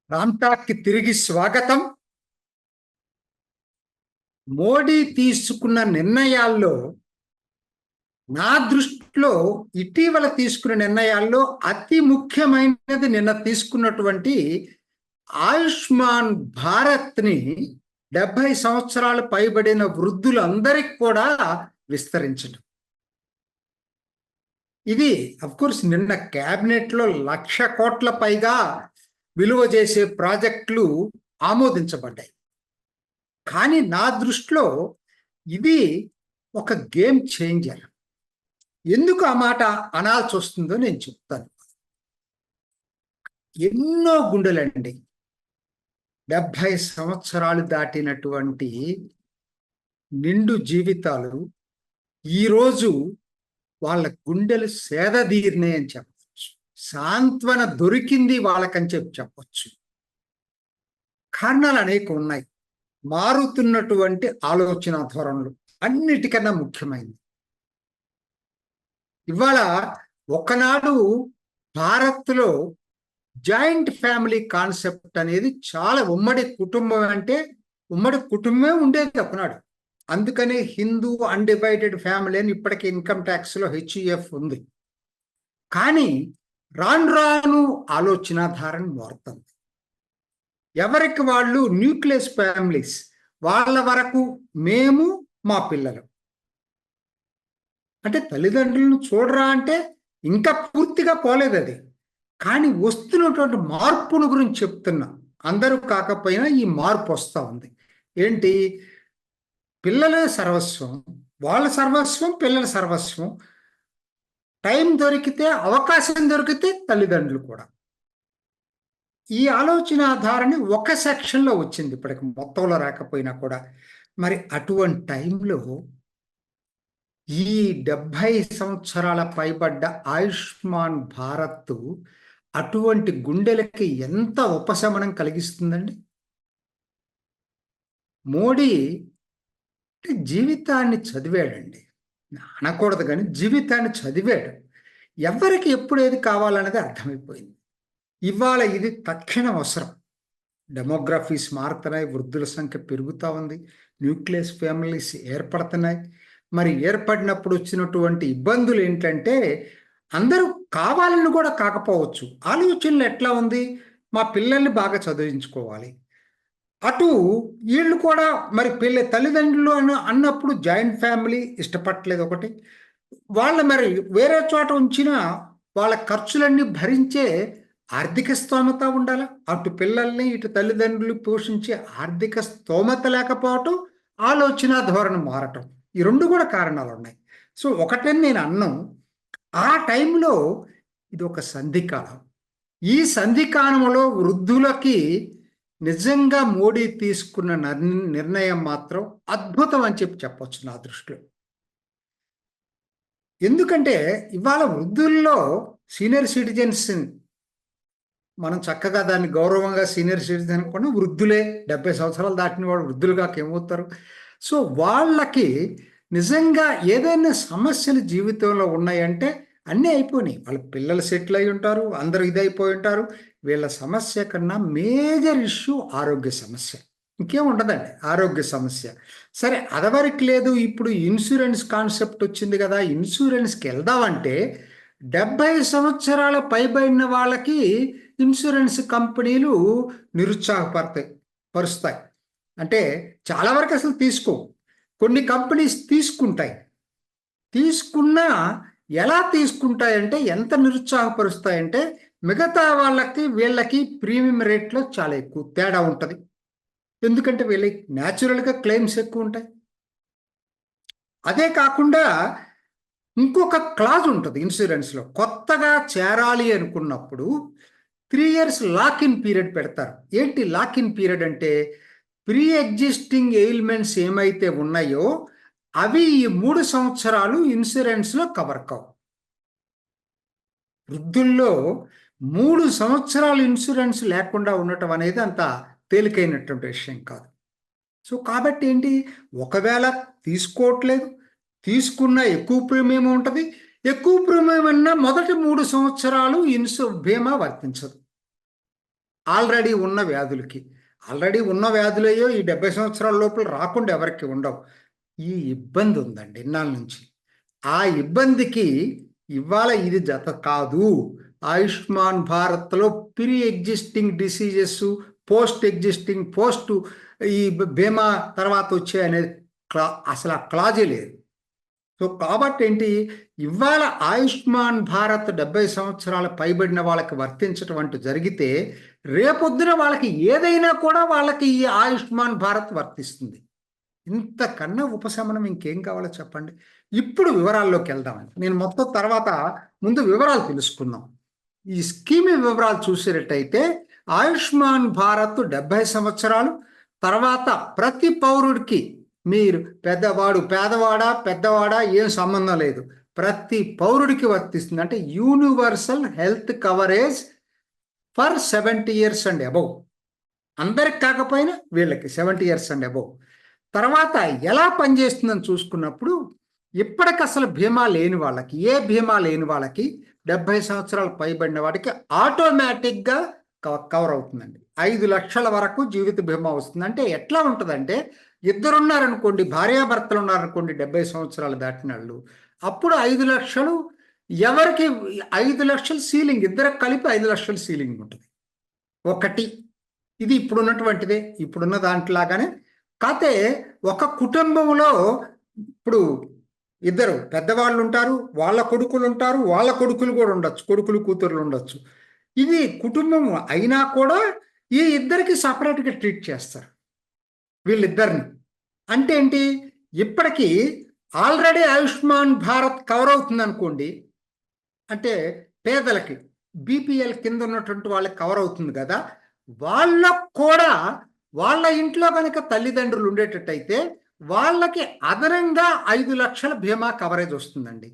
రామ్టాక్కి తిరిగి స్వాగతం. మోడీ తీసుకున్న నిర్ణయాల్లో నా దృష్టిలో ఇటీవల తీసుకున్న నిర్ణయాల్లో అతి ముఖ్యమైనది నిన్న తీసుకున్నటువంటి ఆయుష్మాన్ భారత్ని 70 సంవత్సరాలు పైబడిన వృద్ధులందరికీ కూడా విస్తరించడం. ఇది అఫ్కోర్స్ నిన్న క్యాబినెట్లో 1,00,000 కోట్ల పైగా విలువ చేసే ప్రాజెక్టులు ఆమోదించబడ్డాయి. కానీ నా దృష్టిలో ఇది ఒక గేమ్ చేంజర్. ఎందుకు ఆ మాట అనాల్సి వస్తుందో నేను చెప్తాను. ఎన్నో గుండెలండి 70 సంవత్సరాలు దాటినటువంటి నిండు జీవితాలు ఈరోజు వాళ్ళ గుండెలు సేదదీరినాయి అని చెప్పచ్చు. సాంత్వన దొరికింది వాళ్ళకని చెప్పచ్చు. కారణాలు అనేక ఉన్నాయి. మారుతున్నటువంటి ఆలోచన ధోరణులు అన్నిటికన్నా ముఖ్యమైనది. ఇవాళ ఒకనాడు భారత్లో జాయింట్ ఫ్యామిలీ కాన్సెప్ట్ అనేది చాలా ఉమ్మడి కుటుంబం అంటే ఉమ్మడి కుటుంబమే ఉండేది ఒకనాడు. అందుకనే హిందూ అన్డివైడెడ్ ఫ్యామిలీ అని ఇప్పటికీ ఇన్కమ్ ట్యాక్స్లో HUF ఉంది. కానీ రాను రాను ఆలోచన ధారణ మారుతుంది. ఎవరికి వాళ్ళు న్యూక్లియస్ ఫ్యామిలీస్, వాళ్ళ వరకు మేము మా పిల్లలు అంటే తల్లిదండ్రులను చూడరా అంటే ఇంకా పూర్తిగా పోలేదు అది. కానీ వస్తున్నటువంటి మార్పును గురించి చెప్తున్నా. అందరూ కాకపోయినా ఈ మార్పు వస్తూ ఉంది. ఏంటి? పిల్లలే సర్వస్వం, వాళ్ళ సర్వస్వం, పిల్లల సర్వస్వం. టైం దొరికితే, అవకాశం దొరికితే తల్లిదండ్రులు కూడా. ఈ ఆలోచన ధారణ ఒక సెక్షన్లో వచ్చింది, ఇప్పటికి మొత్తంలో రాకపోయినా కూడా. మరి అటువంటి టైంలో ఈ 70 సంవత్సరాల పైబడ్డ ఆయుష్మాన్ భారత్ అటువంటి గుండెలకి ఎంత ఉపశమనం కలిగిస్తుందండి. మోడీ జీవితాన్ని చదివాడండి, అనకూడదు కానీ జీవితాన్ని చదివాడు. ఎవరికి ఎప్పుడు ఏది కావాలనేది అర్థమైపోయింది. ఇవాళ ఇది తక్షణ అవసరం. డెమోగ్రఫీస్ మారుతున్నాయి, వృద్ధుల సంఖ్య పెరుగుతూ ఉంది, న్యూక్లియస్ ఫ్యామిలీస్ ఏర్పడుతున్నాయి. మరి ఏర్పడినప్పుడు వచ్చినటువంటి ఇబ్బందులు ఏంటంటే అందరూ కావాలని కూడా కాకపోవచ్చు. ఆలోచనలు ఎట్లా ఉంది? మా పిల్లల్ని బాగా చదివించుకోవాలి. అటు వీళ్ళు కూడా మరి తల్లిదండ్రులు అన్నప్పుడు జాయింట్ ఫ్యామిలీ ఇష్టపడలేదు ఒకటి. వాళ్ళ మరి వేరే చోట ఉంచిన వాళ్ళ ఖర్చులన్నీ భరించే ఆర్థిక స్తోమత ఉండాలి. అటు పిల్లల్ని ఇటు తల్లిదండ్రులు పోషించే ఆర్థిక స్తోమత లేకపోవటం, ఆలోచన ధోరణి మారటం, ఈ రెండు కూడా కారణాలు ఉన్నాయి. సో ఒకటని నేను అన్నాను. ఆ టైంలో ఇది ఒక సంధికాలం. ఈ సంధికాలంలో వృద్ధులకి నిజంగా మోడీ తీసుకున్న నిర్ణయం మాత్రం అద్భుతం అని చెప్పొచ్చు నా దృష్టిలో. ఎందుకంటే ఇవాళ వృద్ధుల్లో సీనియర్ సిటిజన్స్, మనం చక్కగా దాన్ని గౌరవంగా సీనియర్ సిటిజన్ అనుకున్న వృద్ధులే. 70 సంవత్సరాలు దాటిన వాళ్ళు వృద్ధులుగా ఏమవుతారు? సో వాళ్ళకి నిజంగా ఏదైనా సమస్యలు జీవితంలో ఉన్నాయంటే అన్నీ అయిపోయినాయి. వాళ్ళ పిల్లలు సెటిల్ అయి ఉంటారు, అందరూ ఇదైపోయి ఉంటారు. వీళ్ళ సమస్య కన్నా మేజర్ ఇష్యూ ఆరోగ్య సమస్య, ఇంకేం ఉండదండి. ఆరోగ్య సమస్య సరే అదవరకు లేదు. ఇప్పుడు ఇన్సూరెన్స్ కాన్సెప్ట్ వచ్చింది కదా, ఇన్సూరెన్స్కి వెళ్దామంటే 70 సంవత్సరాల పైబడిన వాళ్ళకి ఇన్సూరెన్స్ కంపెనీలు పరుస్తాయి. అంటే చాలా వరకు అసలు తీసుకో, కొన్ని కంపెనీస్ తీసుకున్నా ఎలా తీసుకుంటాయంటే, ఎంత నిరుత్సాహపరుస్తాయంటే మిగతా వాళ్ళకి వీళ్ళకి ప్రీమియం రేట్లో చాలా ఎక్కువ తేడా ఉంటుంది. ఎందుకంటే వీళ్ళకి న్యాచురల్గా క్లెయిమ్స్ ఎక్కువ ఉంటాయి. అదే కాకుండా ఇంకొక క్లాజ్ ఉంటుంది ఇన్సూరెన్స్లో. కొత్తగా చేరాలి అనుకున్నప్పుడు 3 years లాక్-ఇన్ పీరియడ్ పెడతారు. ఏంటి లాక్-ఇన్ పీరియడ్ అంటే, ప్రీ ఎగ్జిస్టింగ్ ఎయిల్మెంట్స్ ఏమైతే ఉన్నాయో అవి ఈ 3 సంవత్సరాలు ఇన్సూరెన్స్లో కవర్ కావు. వృద్ధుల్లో 3 సంవత్సరాలు ఇన్సూరెన్స్ లేకుండా ఉండటం అనేది అంత తేలికైనటువంటి విషయం కాదు. సో కాబట్టి ఏంటి, ఒకవేళ తీసుకోవట్లేదు, తీసుకున్న ఎక్కువ ప్రీమియం ఉంటుంది. ఎక్కువ ప్రీమియం అన్నా మొదటి 3 సంవత్సరాలు బీమా వర్తించదు ఆల్రెడీ ఉన్న వ్యాధులకి. ఆల్రెడీ ఉన్న వ్యాధులయ్యో ఈ 70 సంవత్సరాల లోపల రాకుండా ఎవరికి ఉండవు. ఈ ఇబ్బంది ఉందండి ఇన్నాళ్ళ నుంచి. ఆ ఇబ్బందికి ఇవాళ ఇది జత కాదు. ఆయుష్మాన్ భారత్లో ప్రీ ఎగ్జిస్టింగ్ డిసీజెస్, పోస్ట్ ఈ బీమా తర్వాత వచ్చే అనేది అసలు ఆ క్లాజే లేదు. సో కాబట్టి ఏంటి, ఇవాళ ఆయుష్మాన్ భారత్ 70 సంవత్సరాల పైబడిన వాళ్ళకి వర్తించడం అంటూ జరిగితే రేపొద్దున వాళ్ళకి ఏదైనా కూడా వాళ్ళకి ఈ ఆయుష్మాన్ భారత్ వర్తిస్తుంది. ఇంతకన్నా ఉపశమనం ఇంకేం కావాలో చెప్పండి. ఇప్పుడు వివరాల్లోకి వెళ్దామని నేను మొత్తం తర్వాత ముందు వివరాలు తెలుసుకుందాం. ఈ స్కీమ్ వివరాలు చూసేటట్టయితే ఆయుష్మాన్ భారత్ 70 సంవత్సరాలు తర్వాత ప్రతి పౌరుడికి, మీరు పెద్దవాడా ఏం సంబంధం లేదు, ప్రతి పౌరుడికి వర్తిస్తుంది. అంటే universal health coverage for 70 years and above. అందరికి కాకపోయినా వీళ్ళకి 70 years అండ్ అబౌవ్. తర్వాత ఎలా పనిచేస్తుందని చూసుకున్నప్పుడు ఇప్పటికి అసలు బీమా లేని వాళ్ళకి, ఏ బీమా లేని వాళ్ళకి 70 సంవత్సరాలు పైబడిన వాటికి ఆటోమేటిక్గా కవర్ అవుతుందండి. 5 లక్షల వరకు జీవిత బీమా వస్తుంది. అంటే ఎట్లా ఉంటుందంటే, ఇద్దరున్నారనుకోండి, భార్యాభర్తలు ఉన్నారనుకోండి 70 సంవత్సరాలు దాటిన వాళ్ళు, అప్పుడు 5 లక్షలు ఎవరికి, 5 లక్షలు సీలింగ్, ఇద్దరికి కలిపి 5 లక్షలు సీలింగ్ ఉంటుంది. ఒకటి ఇది ఇప్పుడున్నటువంటిదే, ఇప్పుడున్న దాంట్లాగానే. కాకపోతే ఒక కుటుంబంలో ఇప్పుడు ఇద్దరు పెద్దవాళ్ళు ఉంటారు, వాళ్ళ కొడుకులు ఉంటారు, వాళ్ళ కొడుకులు కూడా ఉండొచ్చు, కొడుకులు కూతుర్లు ఉండొచ్చు. ఇది కుటుంబం అయినా కూడా ఈ ఇద్దరికి సపరేట్గా ట్రీట్ చేస్తారు వీళ్ళిద్దరిని. అంటే ఏంటి, ఇప్పటికీ ఆల్రెడీ ఆయుష్మాన్ భారత్ కవర్ అవుతుంది అనుకోండి, అంటే పేదలకి బీపీఎల్ కింద ఉన్నటువంటి వాళ్ళకి కవర్ అవుతుంది కదా, వాళ్ళకు కూడా వాళ్ళ ఇంట్లో కనుక తల్లిదండ్రులు ఉండేటట్టయితే వాళ్ళకి అదనంగా 5 లక్షల బీమా కవరేజ్ వస్తుందండి.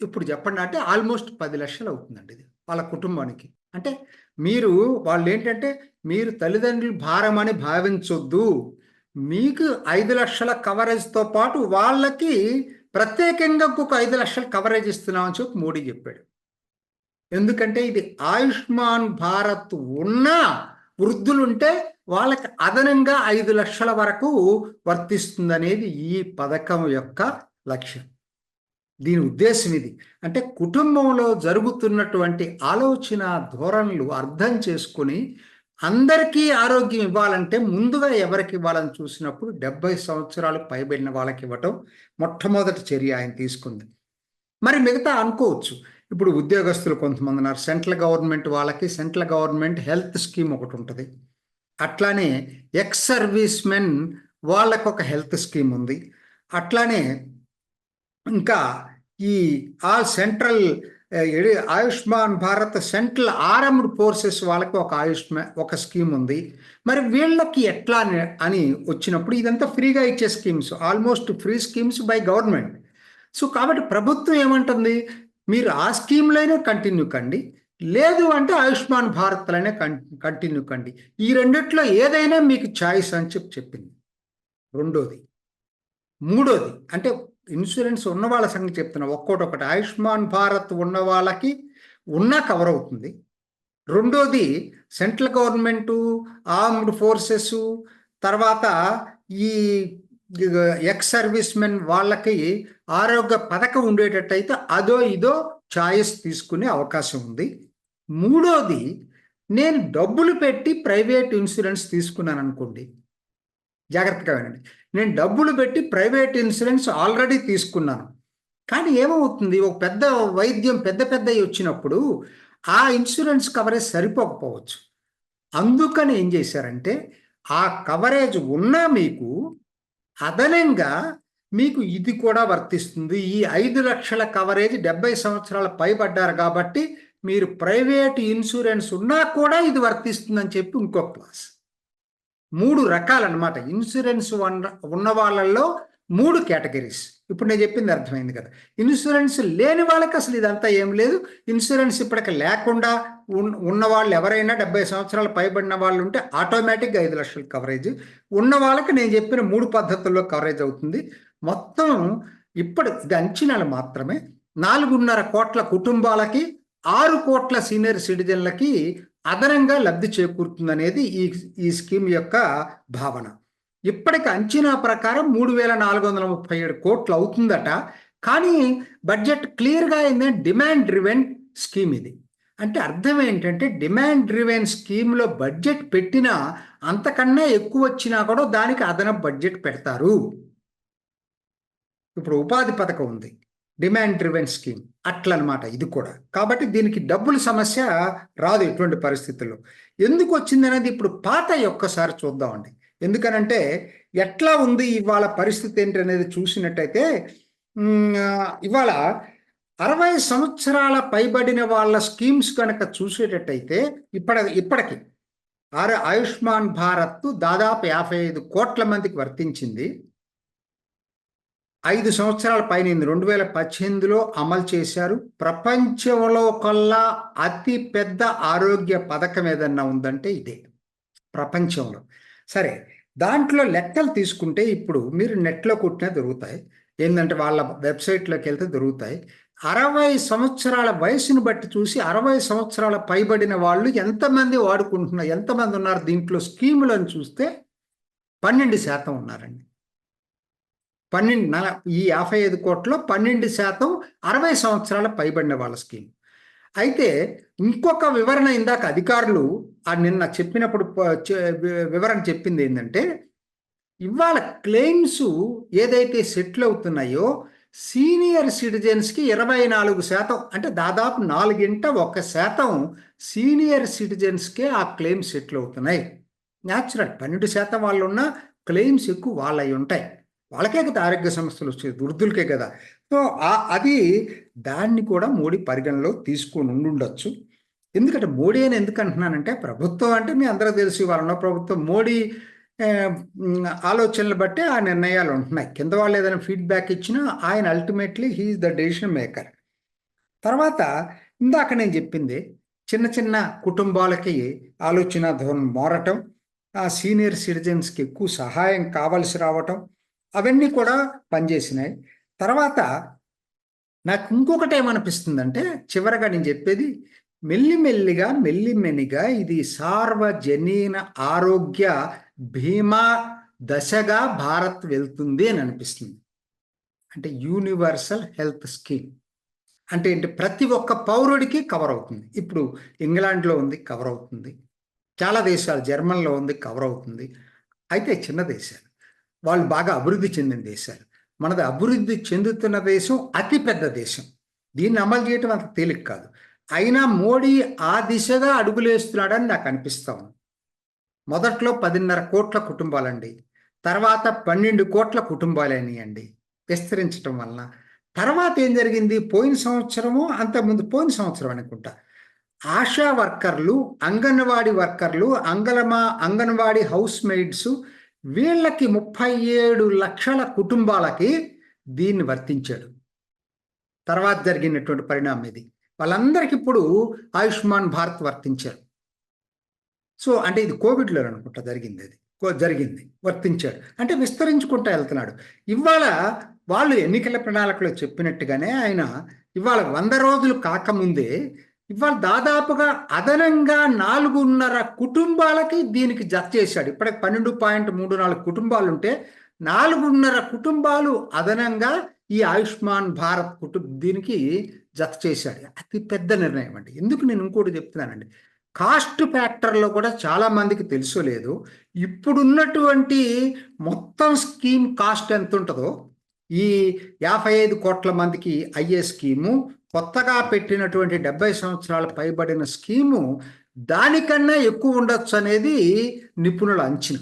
ఇప్పుడు చెప్పండి, అంటే ఆల్మోస్ట్ 10 లక్షలు అవుతుందండి ఇది వాళ్ళ కుటుంబానికి. అంటే వాళ్ళు ఏంటంటే, మీరు తల్లిదండ్రులు భారం అని భావించొద్దు, మీకు 5 లక్షల కవరేజ్తో పాటు వాళ్ళకి ప్రత్యేకంగా ఇంకొక 5 లక్షల కవరేజ్ ఇస్తున్నామని చెప్పి మోడీ చెప్పాడు. ఎందుకంటే ఇది ఆయుష్మాన్ భారత్ ఉన్న వృద్ధులుంటే వాళ్ళకి అదనంగా 5 లక్షల వరకు వర్తిస్తుందనేది ఈ పథకం యొక్క లక్ష్యం. దీని ఉద్దేశం ఇది. అంటే కుటుంబంలో జరుగుతున్నటువంటి ఆలోచన ధోరణులు అర్థం చేసుకుని అందరికీ ఆరోగ్యం ఇవ్వాలంటే ముందుగా ఎవరికి ఇవ్వాలని చూసినప్పుడు 70 సంవత్సరాలు పైబడిన వాళ్ళకి ఇవ్వటం మొట్టమొదటి చర్య ఆయన తీసుకుంది. మరి మిగతా అనుకోవచ్చు, ఇప్పుడు ఉద్యోగస్తులు కొంతమంది ఉన్నారు, సెంట్రల్ గవర్నమెంట్ వాళ్ళకి సెంట్రల్ గవర్నమెంట్ హెల్త్ స్కీమ్ ఒకటి ఉంటుంది. అట్లానే ఎక్స్ సర్వీస్ మెన్ వాళ్ళకు ఒక హెల్త్ స్కీమ్ ఉంది. అట్లానే ఇంకా ఈ central Ayushman Bharat central armed forces వాళ్ళకి ఒక స్కీమ్ ఉంది. మరి వీళ్ళకి ఎట్లా అని వచ్చినప్పుడు ఇదంతా ఫ్రీగా ఇచ్చే schemes, almost free schemes by government. So కాబట్టి ప్రభుత్వం ఏమంటుంది, మీరు ఆ స్కీమ్లైనా కంటిన్యూ కండి, లేదు అంటే ఆయుష్మాన్ భారత్లోనే కంటిన్యూ కండి, ఈ రెండిట్లో ఏదైనా మీకు చాయిస్ అని చెప్పింది. రెండోది, మూడోది అంటే ఇన్సూరెన్స్ ఉన్న వాళ్ళ సంగతి చెప్తున్నా, ఒక్కొక్కటి ఆయుష్మాన్ భారత్ ఉన్న వాళ్ళకి కవర్ అవుతుంది. రెండోది సెంట్రల్ గవర్నమెంటు, ఆర్మ్డ్ ఫోర్సెస్, తర్వాత ఈ ఎక్స్ సర్వీస్ మెన్ వాళ్ళకి ఆరోగ్య పథకం ఉండేటట్టయితే అదో ఇదో చాయిస్ తీసుకునే అవకాశం ఉంది. మూడోది, నేను డబ్బులు పెట్టి ప్రైవేట్ ఇన్సూరెన్స్ తీసుకున్నాను అనుకోండి, జాగ్రత్తగా వినండి, నేను డబ్బులు పెట్టి ప్రైవేట్ ఇన్సూరెన్స్ ఆల్రెడీ తీసుకున్నాను, కానీ ఏమవుతుంది, ఒక పెద్ద వైద్యం పెద్దవి వచ్చినప్పుడు ఆ ఇన్సూరెన్స్ కవరేజ్ సరిపోకపోవచ్చు. అందుకని ఏం చేశారంటే, ఆ కవరేజ్ ఉన్నా మీకు అదనంగా మీకు ఇది కూడా వర్తిస్తుంది. ఈ 5 లక్షల కవరేజ్ 70 సంవత్సరాల పైబడ్డారు కాబట్టి మీరు ప్రైవేట్ ఇన్సూరెన్స్ ఉన్నా కూడా ఇది వర్తిస్తుందని చెప్పి ఇంకో క్లాస్. 3 రకాలన్నమాట ఇన్సూరెన్స్ ఉన్న వాళ్ళల్లో 3 కేటగిరీస్. ఇప్పుడు నేను చెప్పింది అర్థమైంది కదా. ఇన్సూరెన్స్ లేని వాళ్ళకి అసలు ఇదంతా ఏం లేదు. ఇన్సూరెన్స్ ఇప్పటికి లేకుండా ఉన్న వాళ్ళు ఎవరైనా 70 సంవత్సరాలు పైబడిన వాళ్ళు ఉంటే ఆటోమేటిక్గా 5 లక్షల కవరేజ్ ఉన్న వాళ్ళకి నేను చెప్పిన 3 పద్ధతుల్లో కవరేజ్ అవుతుంది. మొత్తం ఇది అంచనాలు మాత్రమే. 4.5 కోట్ల కుటుంబాలకి 6 కోట్ల సీనియర్ సిటిజన్లకి అదనంగా లబ్ధి చేకూరుతుందనేది ఈ స్కీమ్ యొక్క భావన. ఇప్పటికి అంచనా ప్రకారం 3,437 కోట్లు అవుతుందట. కానీ బడ్జెట్ క్లియర్గా అయిందని డిమాండ్ డ్రివెన్ స్కీమ్ ఇది. అంటే అర్థం ఏంటంటే డిమాండ్ డ్రివెన్ స్కీమ్లో బడ్జెట్ పెట్టినా అంతకన్నా ఎక్కువ వచ్చినా కూడా దానికి అదనపు బడ్జెట్ పెడతారు. ఇప్పుడు ఉపాధి పథకం ఉంది, డిమాండ్ డ్రివెన్ స్కీమ్ అట్లనమాట ఇది కూడా. కాబట్టి దీనికి డబ్బుల సమస్య రాదు ఎటువంటి పరిస్థితుల్లో. ఎందుకు వచ్చింది అనేది ఇప్పుడు పాత ఒక్కసారి చూద్దామండి. ఎందుకనంటే ఎట్లా ఉంది ఇవాళ పరిస్థితి ఏంటి అనేది చూసినట్టయితే, ఇవాళ 60 సంవత్సరాల పైబడిన వాళ్ళ స్కీమ్స్ కనుక చూసేటట్టయితే ఇప్పటికి ఆయుష్మాన్ భారత్ దాదాపు 55 కోట్ల మందికి వర్తించింది. 5 సంవత్సరాల పైన 2018లో అమలు చేశారు. ప్రపంచంలో కల్లా అతి పెద్ద ఆరోగ్య పథకం ఏదన్నా ఉందంటే ఇదే ప్రపంచంలో. సరే, దాంట్లో లెక్కలు తీసుకుంటే ఇప్పుడు మీరు నెట్లో కొట్టినా దొరుకుతాయి. ఏంటంటే వాళ్ళ వెబ్సైట్లోకి వెళ్తే దొరుకుతాయి. 60 సంవత్సరాల వయసును బట్టి చూసి 60 సంవత్సరాల పైబడిన వాళ్ళు ఎంతమంది వాడుకుంటున్నారు, ఎంతమంది ఉన్నారు దీంట్లో స్కీములను చూస్తే 12% ఉన్నారండి. ఈ 55 కోట్లో 12% 60 సంవత్సరాల పైబడిన వాళ్ళ స్కీమ్. అయితే ఇంకొక వివరణ ఇందాక అధికారులు నిన్న చెప్పినప్పుడు వివరణ చెప్పింది ఏంటంటే, ఇవాళ క్లెయిమ్స్ ఏదైతే సెటిల్ అవుతున్నాయో సీనియర్ సిటిజన్స్కి 24%, అంటే దాదాపు 4/1 సీనియర్ సిటిజన్స్కే ఆ క్లెయిమ్స్ సెటిల్ అవుతున్నాయి. న్యాచురల్ 12% వాళ్ళు ఉన్న క్లెయిమ్స్ ఎక్కువ వాళ్ళవి ఉంటాయి. వాళ్ళకే కదా ఆరోగ్య సమస్యలు వచ్చేది, వృద్ధులకే కదా. సో అది దాన్ని కూడా మోడీ పరిగణలో తీసుకొని ఉండొచ్చు. ఎందుకంటే మోడీ అని ఎందుకు అంటున్నానంటే, ప్రభుత్వం అంటే మీ అందరూ తెలిసి వాళ్ళ ప్రభుత్వం మోడీ ఆలోచనలు బట్టి ఆ నిర్ణయాలు ఉంటున్నాయి. కింద వాళ్ళు ఏదైనా ఫీడ్బ్యాక్ ఇచ్చినా ఆయన ultimately he's the decision maker. తర్వాత ఇందాక నేను చెప్పింది చిన్న చిన్న కుటుంబాలకి ఆలోచన ధోరణి మారటం, ఆ సీనియర్ సిటిజన్స్కి ఎక్కువ సహాయం కావాల్సి రావటం, అవన్నీ కూడా పనిచేసినాయి. తర్వాత నాకు ఇంకొకటి ఏమనిపిస్తుందంటే, చివరగా నేను చెప్పేది మెల్లిమెల్లిగా ఇది సార్వజనీన ఆరోగ్య బీమా దశగా భారత్ వెళ్తుంది అని అనిపిస్తుంది. అంటే యూనివర్సల్ హెల్త్ స్కీమ్ అంటే ఏంటి, ప్రతి ఒక్క పౌరుడికి కవర్ అవుతుంది. ఇప్పుడు ఇంగ్లాండ్లో ఉంది, కవర్ అవుతుంది. చాలా దేశాలు, జర్మన్లో ఉంది, కవర్ అవుతుంది. అయితే చిన్న దేశాలు, వాళ్ళు బాగా అభివృద్ధి చెందిన దేశాలు. మనది అభివృద్ధి చెందుతున్న దేశం, అతి పెద్ద దేశం. దీన్ని అమలు చేయటం అంత తేలిక కాదు. అయినా మోడీ ఆ దిశగా అడుగులేస్తున్నాడని నాకు అనిపిస్తా ఉంది. మొదట్లో 10.5 కోట్ల కుటుంబాలండి, తర్వాత 12 కోట్ల కుటుంబాలనియండి విస్తరించడం వలన. తర్వాత ఏం జరిగింది, పోయిన సంవత్సరం అనుకుంటా, ఆశా వర్కర్లు, అంగన్వాడీ వర్కర్లు, అంగన్వాడీ హౌస్ మెయిడ్స్, వీళ్ళకి 37 లక్షల కుటుంబాలకి దీన్ని వర్తించాడు. తర్వాత జరిగినటువంటి పరిణామం ఇది. వాళ్ళందరికీ ఇప్పుడు ఆయుష్మాన్ భారత్ వర్తించారు. సో అంటే ఇది కోవిడ్లో అనుకుంటా జరిగింది వర్తించాడు. అంటే విస్తరించుకుంటూ వెళ్తున్నాడు. ఇవాళ వాళ్ళు ఎన్నికల ప్రణాళికలో చెప్పినట్టుగానే ఆయన ఇవాళ 100 రోజులు కాకముందే ఇవాళ దాదాపుగా అదనంగా 4.5 కుటుంబాలకి దీనికి జత చేశాడు. ఇప్పటికి 12.34 కుటుంబాలు ఉంటే 4.5 కుటుంబాలు అదనంగా ఈ ఆయుష్మాన్ భారత్ దీనికి జత చేశాడు. అతి పెద్ద నిర్ణయం అండి. ఎందుకు నేను ఇంకోటి చెప్తున్నానండి, కాస్ట్ ఫ్యాక్టర్లో కూడా చాలా మందికి తెలుసో లేదు, ఇప్పుడున్నటువంటి మొత్తం స్కీమ్ కాస్ట్ ఎంత ఉంటుందో ఈ 55 కోట్ల మందికి అయ్యే స్కీము, కొత్తగా పెట్టినటువంటి 70 సంవత్సరాల పైబడిన స్కీము దానికన్నా ఎక్కువ ఉండొచ్చు అనేది నిపుణుల అంచనా.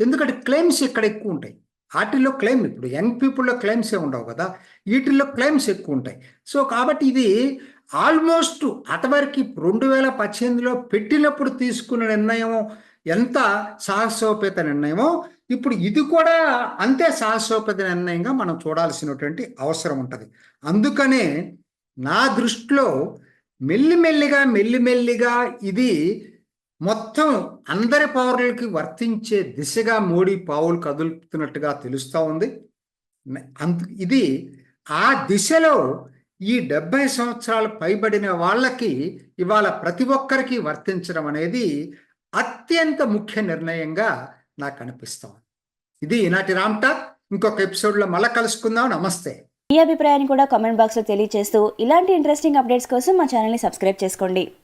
ఎందుకంటే క్లెయిమ్స్ ఇక్కడ ఎక్కువ ఉంటాయి. వాటిల్లో క్లెయిమ్, ఇప్పుడు యంగ్ పీపుల్లో క్లెయిమ్స్ ఏ ఉండవు కదా, వీటిల్లో క్లెయిమ్స్ ఎక్కువ ఉంటాయి. సో కాబట్టి ఇది ఆల్మోస్ట్ అటవరకు 2018లో పెట్టినప్పుడు తీసుకున్న నిర్ణయం ఎంత సాహసోపేత నిర్ణయమో, ఇప్పుడు ఇది కూడా అంతే సాహసోపేత నిర్ణయంగా మనం చూడాల్సినటువంటి అవసరం ఉంటుంది. అందుకనే నా దృష్టిలో మెల్లిమెల్లిగా ఇది మొత్తం అందరి పౌరులకి వర్తించే దిశగా మోడీ పావులు కదులుతున్నట్టుగా తెలుస్తూ ఉంది. ఇది ఆ దిశలో ఈ 70 సంవత్సరాలు పైబడిన వాళ్ళకి ఇవాళ ప్రతి ఒక్కరికి వర్తించడం అనేది అత్యంత ముఖ్య నిర్ణయంగా నాకు అనిపిస్తాం. ఇది ఈనాటి రామ్ టాక్. ఇంకొక ఎపిసోడ్లో మళ్ళీ కలుసుకుందాం. నమస్తే. మీ అభిప్రాయాన్ని కూడా కామెంట్ బాక్స్లో తెలియజేస్తూ ఇలాంటి ఇంట్రెస్టింగ్ అప్డేట్స్ కోసం మా ఛానల్ని సబ్స్క్రైబ్ చేసుకోండి.